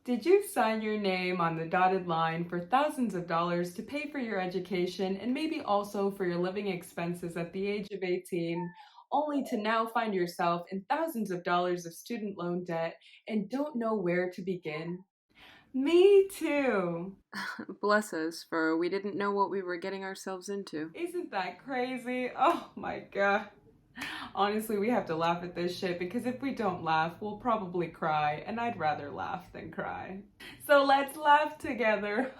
Did you sign your name on the dotted line for thousands of dollars to pay for your education and maybe also for your living expenses at the age of 18, only to now find yourself in thousands of dollars of student loan debt and don't know where to begin? Me too. Bless us, for we didn't know what we were getting ourselves into. Isn't that crazy? Oh my god. Honestly, we have to laugh at this shit because if we don't laugh, we'll probably cry, and I'd rather laugh than cry. So let's laugh together.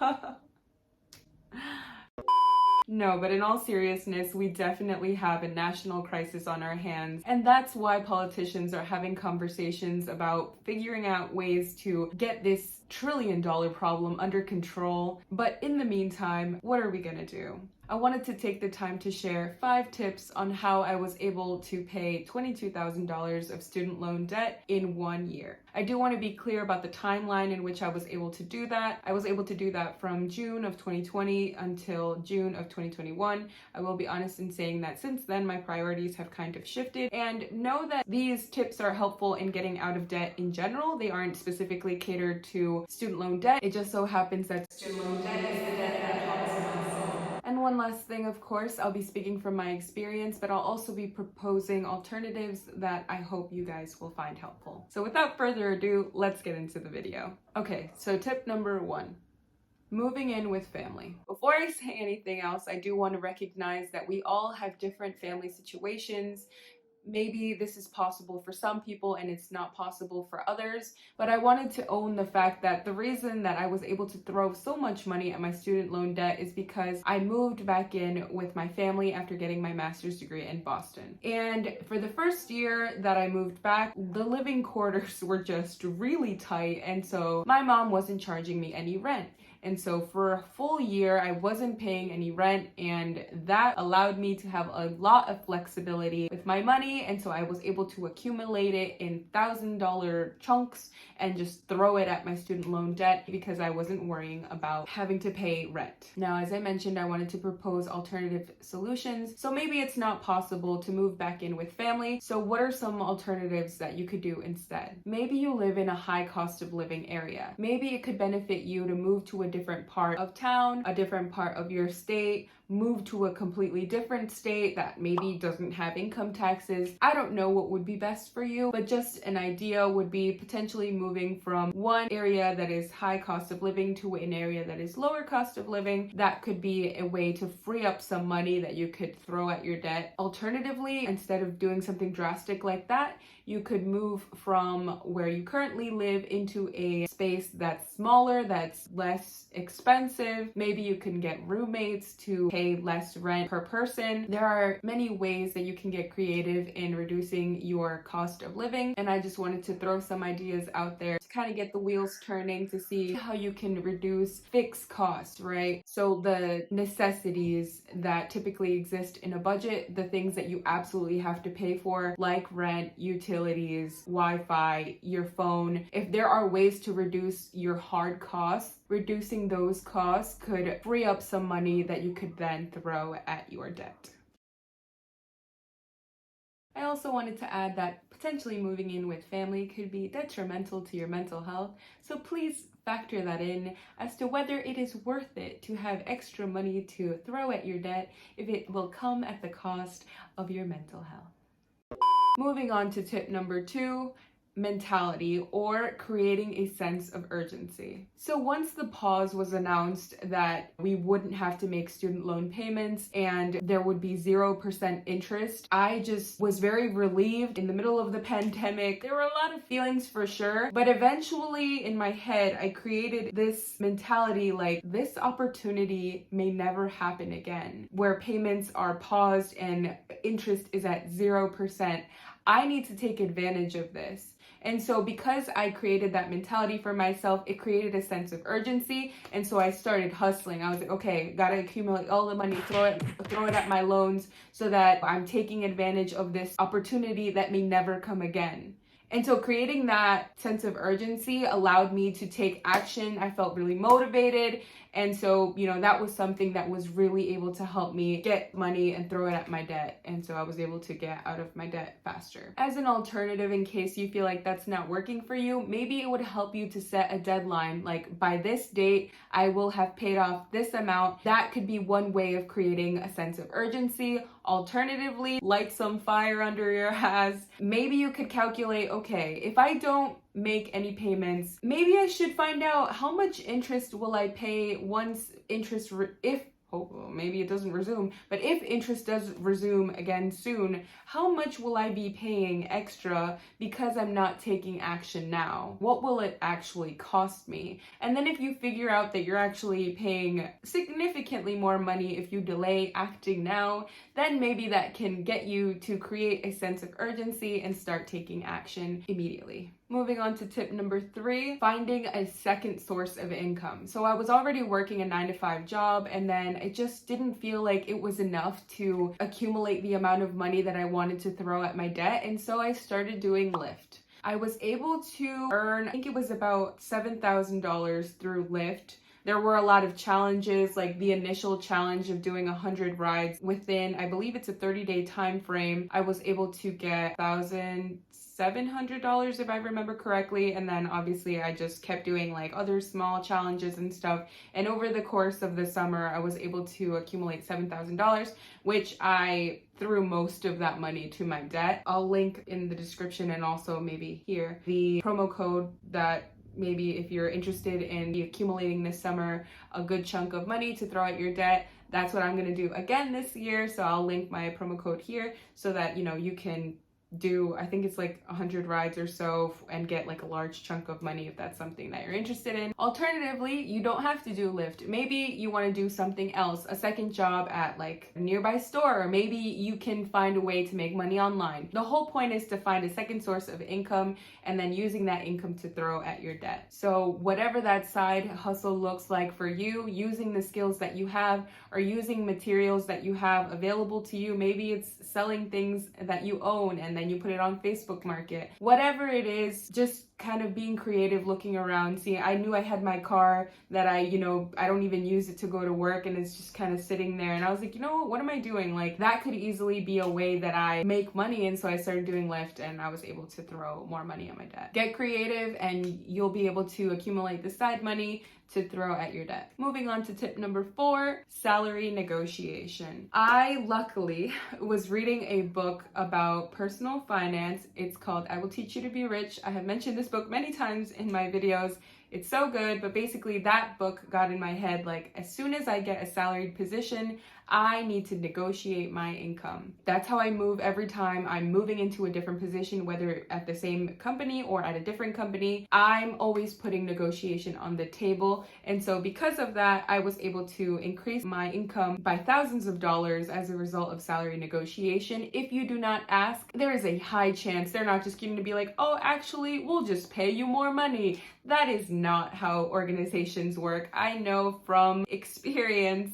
No, but in all seriousness, we definitely have a national crisis on our hands, and that's why politicians are having conversations about figuring out ways to get this trillion-dollar problem under control. But in the meantime, what are we gonna do? I wanted to take the time to share 5 tips on how I was able to pay $22,000 of student loan debt in 1 year. I do want to be clear about the timeline in which I was able to do that. I was able to do that from June of 2020 until June of 2021. I will be honest in saying that since then my priorities have kind of shifted, and know that these tips are helpful in getting out of debt in general. They aren't specifically catered to student loan debt. It just so happens that student loan debt is the debt that haunts my soul. And one last thing, of course, I'll be speaking from my experience, but I'll also be proposing alternatives that I hope you guys will find helpful. So without further ado, let's get into the video. Okay, so tip number 1. Moving in with family. Before I say anything else, I do want to recognize that we all have different family situations. Maybe this is possible for some people and it's not possible for others, but I wanted to own the fact that the reason that I was able to throw so much money at my student loan debt is because I moved back in with my family after getting my master's degree in Boston. And for the first year that I moved back, the living quarters were just really tight, and so my mom wasn't charging me any rent. And so for a full year, I wasn't paying any rent, and that allowed me to have a lot of flexibility with my money. And so I was able to accumulate it in $1,000 chunks and just throw it at my student loan debt because I wasn't worrying about having to pay rent. Now, as I mentioned, I wanted to propose alternative solutions. So maybe it's not possible to move back in with family. So what are some alternatives that you could do instead? Maybe you live in a high cost of living area. Maybe it could benefit you to move to a different part of town, a different part of your state, move to a completely different state that maybe doesn't have income taxes. I don't know what would be best for you, but just an idea would be potentially moving from one area that is high cost of living to an area that is lower cost of living. That could be a way to free up some money that you could throw at your debt. Alternatively, instead of doing something drastic like that, you could move from where you currently live into a space that's smaller, that's less expensive. Maybe you can get roommates to pay less rent per person. There are many ways that you can get creative in reducing your cost of living, and I just wanted to throw some ideas out there to kind of get the wheels turning to see how you can reduce fixed costs, right? So the necessities that typically exist in a budget, the things that you absolutely have to pay for, like rent, utilities, Wi-Fi, your phone. If there are ways to reduce your hard costs, reducing those costs could free up some money that you could then throw at your debt. I also wanted to add that potentially moving in with family could be detrimental to your mental health, so please factor that in as to whether it is worth it to have extra money to throw at your debt if it will come at the cost of your mental health. Moving on to tip number 2, mentality, or creating a sense of urgency. So once the pause was announced that we wouldn't have to make student loan payments and there would be 0% interest, I just was very relieved. In the middle of the pandemic, there were a lot of feelings for sure, but eventually in my head, I created this mentality like this opportunity may never happen again, where payments are paused and interest is at 0%. I need to take advantage of this. And so because I created that mentality for myself, it created a sense of urgency. And so I started hustling. I was like, okay, gotta accumulate all the money, throw it at my loans so that I'm taking advantage of this opportunity that may never come again. And so creating that sense of urgency allowed me to take action. I felt really motivated. And so, that was something that was really able to help me get money and throw it at my debt. And so I was able to get out of my debt faster. As an alternative, in case you feel like that's not working for you, maybe it would help you to set a deadline. Like, by this date, I will have paid off this amount. That could be one way of creating a sense of urgency. Alternatively, light some fire under your ass. Maybe you could calculate, okay, if I don't make any payments, maybe I should find out how much interest will I pay once interest, maybe it doesn't resume, but if interest does resume again soon, how much will I be paying extra because I'm not taking action now? What will it actually cost me? And then if you figure out that you're actually paying significantly more money if you delay acting now, then maybe that can get you to create a sense of urgency and start taking action immediately. Moving on to tip number 3, finding a second source of income. So I was already working a 9-to-5 job, and then it just didn't feel like it was enough to accumulate the amount of money that I wanted to throw at my debt. And so I started doing Lyft. I was able to earn, I think it was about $7,000 through Lyft. There were a lot of challenges, like the initial challenge of doing 100 rides within, I believe it's a 30-day time frame. I was able to get $1,700 if I remember correctly, and then obviously I just kept doing like other small challenges and stuff, and over the course of the summer I was able to accumulate $7,000, which I threw most of that money to my debt. I'll link in the description and also maybe here the promo code that maybe if you're interested in accumulating this summer a good chunk of money to throw at your debt. That's what I'm going to do again this year, so I'll link my promo code here so that you can do, I think it's like 100 rides or so, and get like a large chunk of money if that's something that you're interested in. Alternatively, you don't have to do Lyft. Maybe you want to do something else, a second job at like a nearby store, or maybe you can find a way to make money online. The whole point is to find a second source of income and then using that income to throw at your debt. So whatever that side hustle looks like for you, using the skills that you have or using materials that you have available to you, maybe it's selling things that you own and then you put it on Facebook Market. Whatever it is, just kind of being creative, looking around. See, I knew I had my car that I don't even use it to go to work, and it's just kind of sitting there, and I was like, what am I doing? Like, that could easily be a way that I make money. And so I started doing Lyft, and I was able to throw more money on my debt. Get creative and you'll be able to accumulate the side money to throw at your debt. Moving on to tip number 4, salary negotiation. I luckily was reading a book about personal finance. It's called I Will Teach You to Be Rich. I have mentioned this book many times in my videos. It's so good, but basically that book got in my head, like, as soon as I get a salaried position, I need to negotiate my income. That's how I move every time I'm moving into a different position, whether at the same company or at a different company. I'm always putting negotiation on the table. And so because of that, I was able to increase my income by thousands of dollars as a result of salary negotiation. If you do not ask, there is a high chance they're not just going to be like, oh, actually, we'll just pay you more money. That is not how organizations work. I know from experience,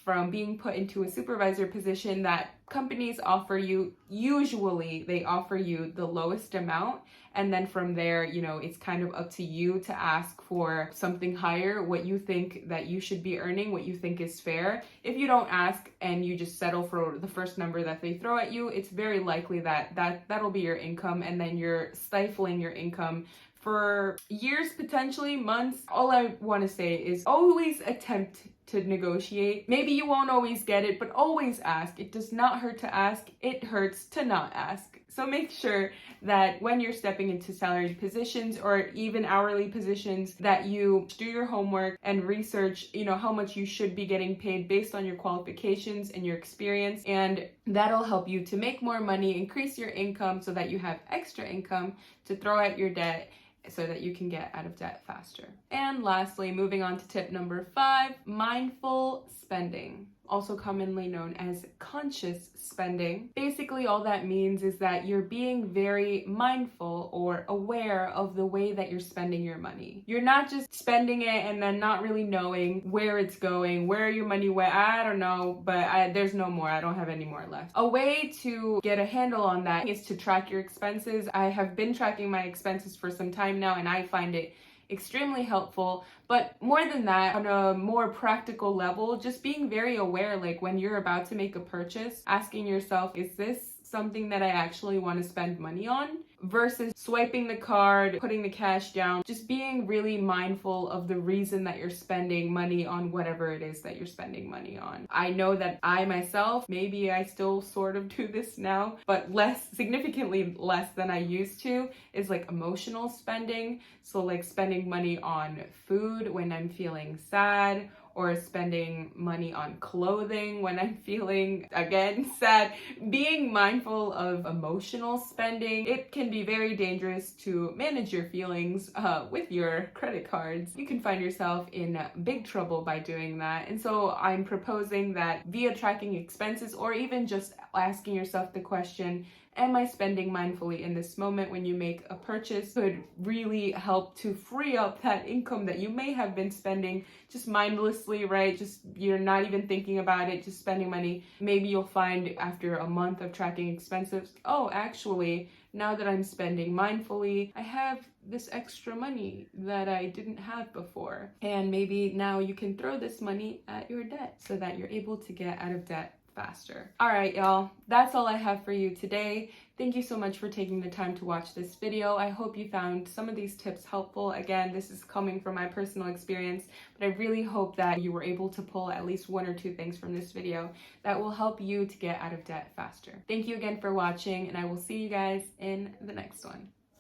from being put into a supervisor position, that companies offer you, usually they offer you the lowest amount, and then from there, it's kind of up to you to ask for something higher, what you think that you should be earning, what you think is fair. If you don't ask and you just settle for the first number that they throw at you, it's very likely that'll be your income, and then you're stifling your income for years, potentially months. All I want to say is always attempt to negotiate. Maybe you won't always get it, but always ask. It does not hurt to ask. It hurts to not ask. So make sure that when you're stepping into salaried positions or even hourly positions, that you do your homework and research, how much you should be getting paid based on your qualifications and your experience. And that'll help you to make more money, increase your income so that you have extra income to throw at your debt, so that you can get out of debt faster. And lastly, moving on to tip number 5, mindful spending. also commonly known as conscious spending. Basically, all that means is that you're being very mindful or aware of the way that you're spending your money. You're not just spending it and then not really knowing where it's going, where your money went. I don't know, but there's no more. I don't have any more left. A way to get a handle on that is to track your expenses. I have been tracking my expenses for some time now, and I find it extremely helpful. But more than that, on a more practical level, just being very aware, like when you're about to make a purchase, asking yourself, is this something that I actually want to spend money on? Versus swiping the card, putting the cash down, just being really mindful of the reason that you're spending money on whatever it is that you're spending money on. I know that I myself, maybe I still sort of do this now, but significantly less than I used to, is like emotional spending. So like spending money on food when I'm feeling sad, or spending money on clothing when I'm feeling, again, sad. Being mindful of emotional spending, it can be very dangerous to manage your feelings with your credit cards. You can find yourself in big trouble by doing that. And so I'm proposing that via tracking expenses, or even just asking yourself the question, am I spending mindfully in this moment when you make a purchase, could really help to free up that income that you may have been spending just mindlessly, right? Just you're not even thinking about it, just spending money. Maybe you'll find after a month of tracking expenses, oh, actually, now that I'm spending mindfully, I have this extra money that I didn't have before. And maybe now you can throw this money at your debt so that you're able to get out of debt faster. All right, y'all, that's all I have for you today. Thank you so much for taking the time to watch this video. I hope you found some of these tips helpful. Again, this is coming from my personal experience, but I really hope that you were able to pull at least one or two things from this video that will help you to get out of debt faster. Thank you again for watching, and I will see you guys in the next one.